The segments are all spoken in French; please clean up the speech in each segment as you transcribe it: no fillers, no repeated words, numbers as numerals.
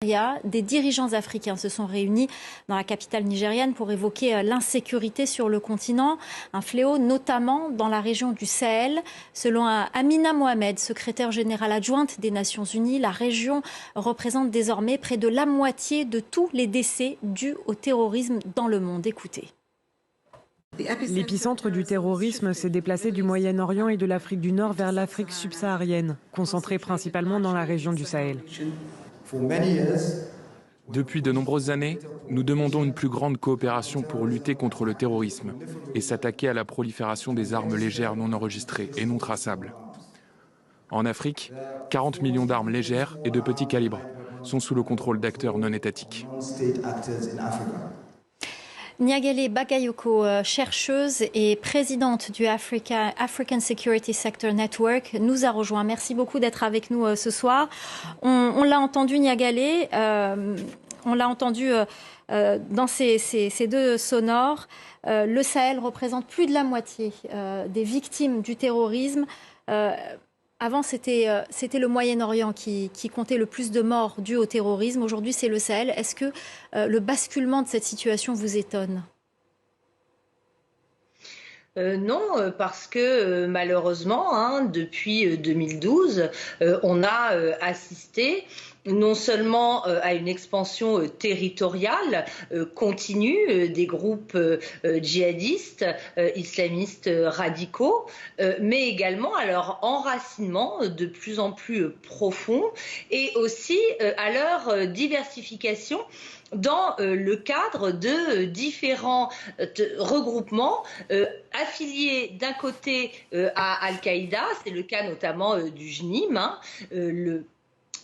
Des dirigeants africains se sont réunis dans la capitale nigériane pour évoquer l'insécurité sur le continent, un fléau notamment dans la région du Sahel. Selon Amina Mohamed, secrétaire générale adjointe des Nations Unies, la région représente désormais près de la moitié de tous les décès dus au terrorisme dans le monde. Écoutez. L'épicentre du terrorisme s'est déplacé du Moyen-Orient et de l'Afrique du Nord vers l'Afrique subsaharienne, concentré principalement dans la région du Sahel. Depuis de nombreuses années, nous demandons une plus grande coopération pour lutter contre le terrorisme et s'attaquer à la prolifération des armes légères non enregistrées et non traçables. En Afrique, 40 millions d'armes légères et de petit calibre sont sous le contrôle d'acteurs non étatiques. Nyagale Bagayoko, chercheuse et présidente du African Security Sector Network, nous a rejoint. Merci beaucoup d'être avec nous ce soir. On l'a entendu, Nyagale, on l'a entendu dans ces deux sonores. Le Sahel représente plus de la moitié des victimes du terrorisme. Avant, c'était le Moyen-Orient qui comptait le plus de morts dues au terrorisme. Aujourd'hui, c'est le Sahel. Est-ce que le basculement de cette situation vous étonne ? Non, parce que malheureusement, depuis 2012, on a assisté non seulement à une expansion territoriale continue des groupes djihadistes, islamistes radicaux, mais également à leur enracinement de plus en plus profond et aussi à leur diversification dans le cadre de différents regroupements affiliés d'un côté à Al-Qaïda, c'est le cas notamment du JNIM,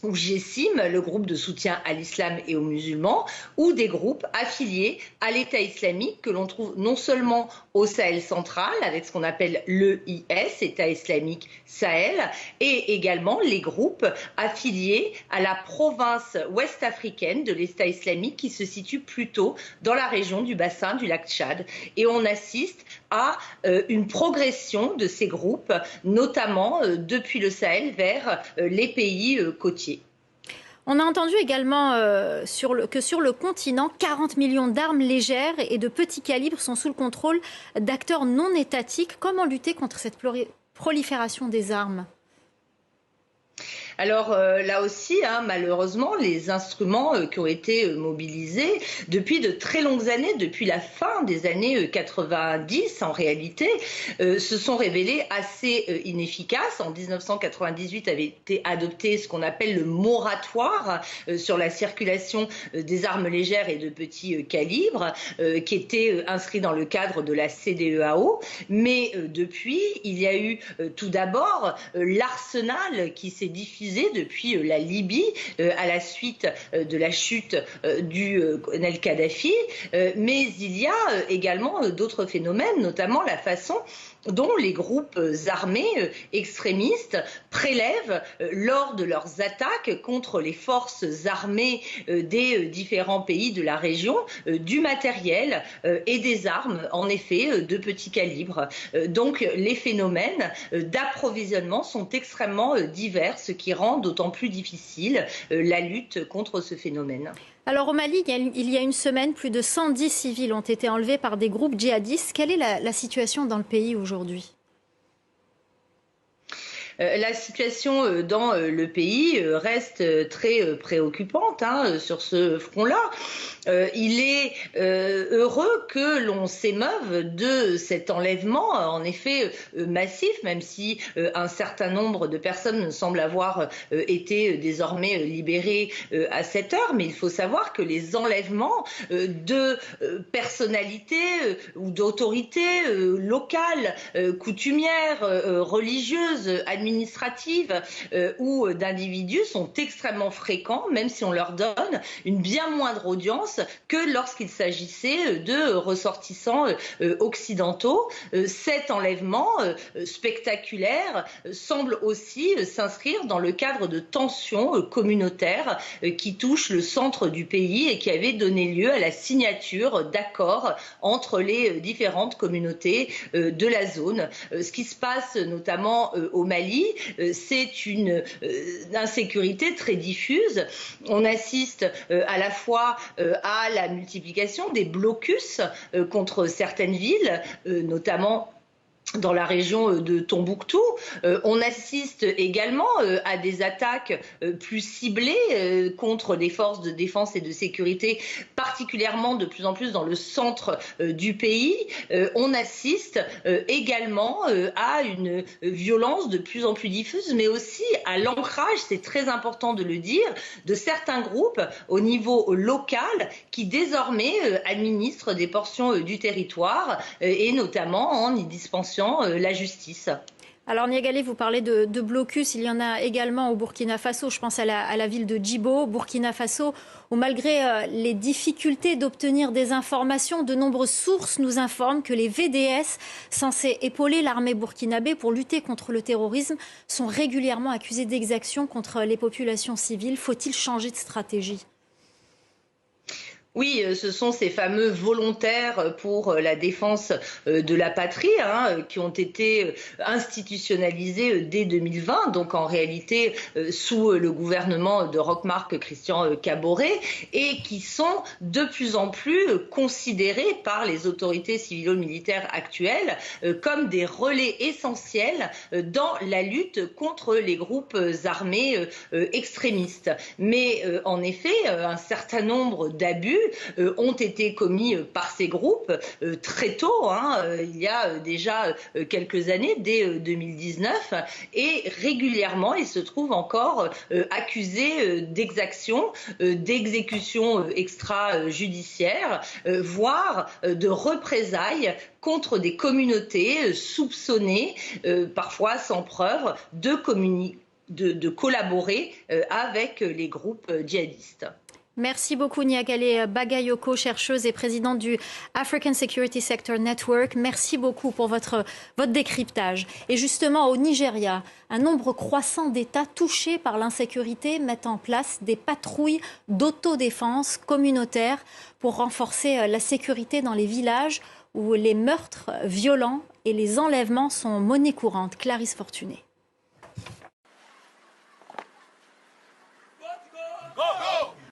ou GSIM, le groupe de soutien à l'islam et aux musulmans, ou des groupes affiliés à l'État islamique que l'on trouve non seulement au Sahel central, avec ce qu'on appelle l'EIS, État islamique Sahel, et également les groupes affiliés à la province ouest-africaine de l'État islamique qui se situe plutôt dans la région du bassin du lac Tchad. Et on assiste à une progression de ces groupes, notamment depuis le Sahel vers les pays côtiers. On a entendu également que sur le continent, 40 millions d'armes légères et de petits calibres sont sous le contrôle d'acteurs non étatiques. Comment lutter contre cette prolifération des armes ? Alors là aussi, malheureusement, les instruments qui ont été mobilisés depuis de très longues années, depuis la fin des années 90 en réalité, se sont révélés assez inefficaces. En 1998 avait été adopté ce qu'on appelle le moratoire sur la circulation des armes légères et de petits calibres, qui était inscrit dans le cadre de la CEDEAO. Mais depuis, il y a eu tout d'abord l'arsenal qui s'est diffusé depuis la Libye à la suite de la chute du colonel Kadhafi, mais il y a également d'autres phénomènes, notamment la façon dont les groupes armés extrémistes prélèvent lors de leurs attaques contre les forces armées des différents pays de la région du matériel et des armes, en effet, de petit calibre. Donc les phénomènes d'approvisionnement sont extrêmement divers, ce qui rend d'autant plus difficile la lutte contre ce phénomène. Alors au Mali, il y a une semaine, plus de 110 civils ont été enlevés par des groupes djihadistes. Quelle est la situation dans le pays aujourd'hui ? La situation dans le pays reste très préoccupante sur ce front-là. Il est heureux que l'on s'émeuve de cet enlèvement, en effet massif, même si un certain nombre de personnes semblent avoir été désormais libérées à cette heure. Mais il faut savoir que les enlèvements de personnalités ou d'autorités locales, coutumières, religieuses, administratives ou d'individus sont extrêmement fréquents, même si on leur donne une bien moindre audience que lorsqu'il s'agissait de ressortissants occidentaux. Cet enlèvement spectaculaire semble aussi s'inscrire dans le cadre de tensions communautaires qui touchent le centre du pays et qui avaient donné lieu à la signature d'accords entre les différentes communautés de la zone. Ce qui se passe notamment au Mali Mali, c'est une insécurité très diffuse. On assiste à la fois à la multiplication des blocus contre certaines villes, notamment dans la région de Tombouctou. On assiste également à des attaques plus ciblées contre les forces de défense et de sécurité, particulièrement de plus en plus dans le centre du pays. On assiste également à une violence de plus en plus diffuse, mais aussi à l'ancrage, c'est très important de le dire, de certains groupes au niveau local qui désormais administrent des portions du territoire et notamment en y dispensant la justice. Alors Niagalé, vous parlez de blocus, il y en a également au Burkina Faso, je pense à la ville de Djibo, Burkina Faso, où malgré les difficultés d'obtenir des informations, de nombreuses sources nous informent que les VDS, censés épauler l'armée burkinabé pour lutter contre le terrorisme, sont régulièrement accusés d'exactions contre les populations civiles. Faut-il changer de stratégie ? Oui, ce sont ces fameux volontaires pour la défense de la patrie qui ont été institutionnalisés dès 2020, donc en réalité sous le gouvernement de Roch-Marc Christian Kaboré, et qui sont de plus en plus considérés par les autorités civilo-militaires actuelles comme des relais essentiels dans la lutte contre les groupes armés extrémistes. Mais en effet, un certain nombre d'abus ont été commis par ces groupes très tôt, il y a déjà quelques années, dès 2019, et régulièrement ils se trouvent encore accusés d'exactions, d'exécutions extrajudiciaires, voire de représailles contre des communautés soupçonnées, parfois sans preuve, de collaborer avec les groupes djihadistes. Merci beaucoup Niagalé Bagayoko, chercheuse et présidente du African Security Sector Network. Merci beaucoup pour votre décryptage. Et justement, au Nigeria, un nombre croissant d'États touchés par l'insécurité mettent en place des patrouilles d'autodéfense communautaire pour renforcer la sécurité dans les villages où les meurtres violents et les enlèvements sont monnaie courante. Clarisse Fortuné.